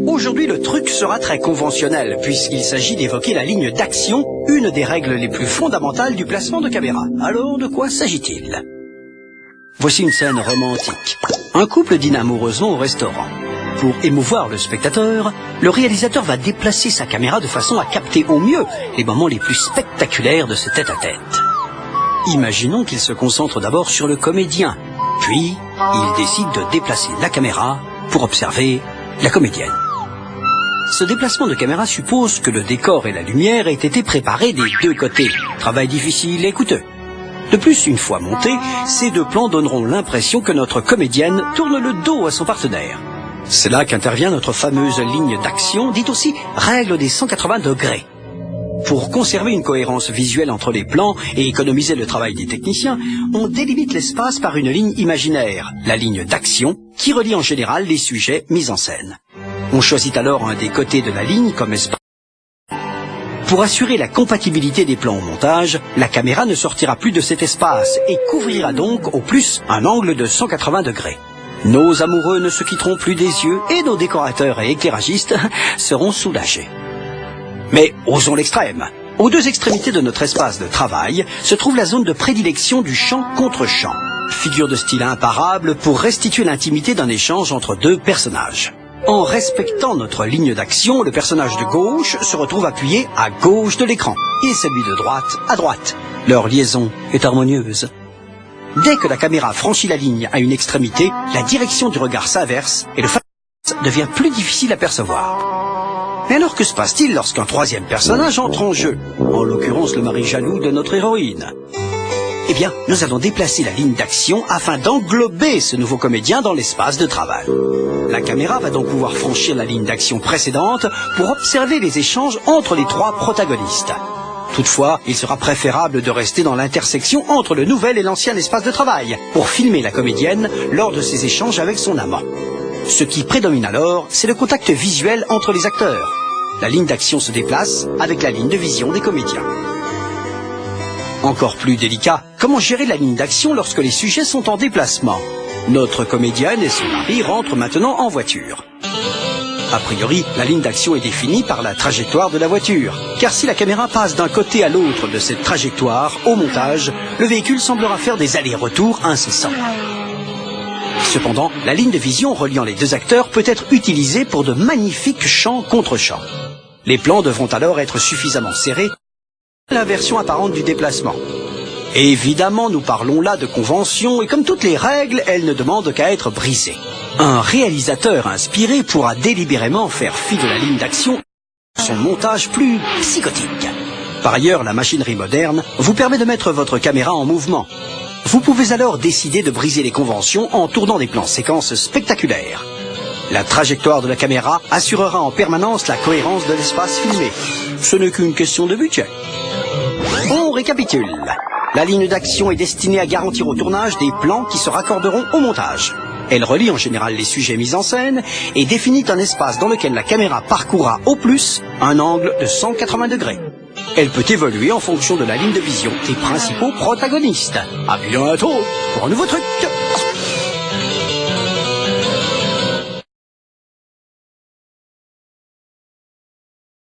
Aujourd'hui, le truc sera très conventionnel, puisqu'il s'agit d'évoquer la ligne d'action, une des règles les plus fondamentales du placement de caméra. Alors, de quoi s'agit-il? Voici une scène romantique. Un couple dîne amoureusement au restaurant. Pour émouvoir le spectateur, le réalisateur va déplacer sa caméra de façon à capter au mieux les moments les plus spectaculaires de ce tête-à-tête. Imaginons qu'il se concentre d'abord sur le comédien, puis il décide de déplacer la caméra pour observer la comédienne. Ce déplacement de caméra suppose que le décor et la lumière aient été préparés des deux côtés. Travail difficile et coûteux. De plus, une fois montés, ces deux plans donneront l'impression que notre comédienne tourne le dos à son partenaire. C'est là qu'intervient notre fameuse ligne d'action, dite aussi règle des 180 degrés. Pour conserver une cohérence visuelle entre les plans et économiser le travail des techniciens, on délimite l'espace par une ligne imaginaire, la ligne d'action, qui relie en général les sujets mis en scène. On choisit alors un des côtés de la ligne comme espace. Pour assurer la compatibilité des plans au montage, la caméra ne sortira plus de cet espace et couvrira donc au plus un angle de 180 degrés. Nos amoureux ne se quitteront plus des yeux et nos décorateurs et éclairagistes seront soulagés. Mais osons l'extrême. Aux deux extrémités de notre espace de travail se trouve la zone de prédilection du champ contre champ. Figure de style imparable pour restituer l'intimité d'un échange entre deux personnages. En respectant notre ligne d'action, le personnage de gauche se retrouve appuyé à gauche de l'écran et celui de droite à droite. Leur liaison est harmonieuse. Dès que la caméra franchit la ligne à une extrémité, la direction du regard s'inverse et le face devient plus difficile à percevoir. Mais alors que se passe-t-il lorsqu'un troisième personnage entre en jeu, en l'occurrence le mari jaloux de notre héroïne? Eh bien, nous allons déplacer la ligne d'action afin d'englober ce nouveau comédien dans l'espace de travail. La caméra va donc pouvoir franchir la ligne d'action précédente pour observer les échanges entre les trois protagonistes. Toutefois, il sera préférable de rester dans l'intersection entre le nouvel et l'ancien espace de travail pour filmer la comédienne lors de ses échanges avec son amant. Ce qui prédomine alors, c'est le contact visuel entre les acteurs. La ligne d'action se déplace avec la ligne de vision des comédiens. Encore plus délicat, comment gérer la ligne d'action lorsque les sujets sont en déplacement? Notre comédienne et son mari rentrent maintenant en voiture. A priori, la ligne d'action est définie par la trajectoire de la voiture. Car si la caméra passe d'un côté à l'autre de cette trajectoire, au montage, le véhicule semblera faire des allers-retours incessants. Cependant, la ligne de vision reliant les deux acteurs peut être utilisée pour de magnifiques champs contre champs. Les plans devront alors être suffisamment serrés pour l'inversion apparente du déplacement. Évidemment, nous parlons là de convention et comme toutes les règles, elles ne demandent qu'à être brisées. Un réalisateur inspiré pourra délibérément faire fi de la ligne d'action, son montage plus psychotique. Par ailleurs, la machinerie moderne vous permet de mettre votre caméra en mouvement. Vous pouvez alors décider de briser les conventions en tournant des plans séquences spectaculaires. La trajectoire de la caméra assurera en permanence la cohérence de l'espace filmé. Ce n'est qu'une question de budget. On récapitule. La ligne d'action est destinée à garantir au tournage des plans qui se raccorderont au montage. Elle relie en général les sujets mis en scène et définit un espace dans lequel la caméra parcourra au plus un angle de 180 degrés. Elle peut évoluer en fonction de la ligne de vision des principaux protagonistes. À bientôt pour un nouveau truc.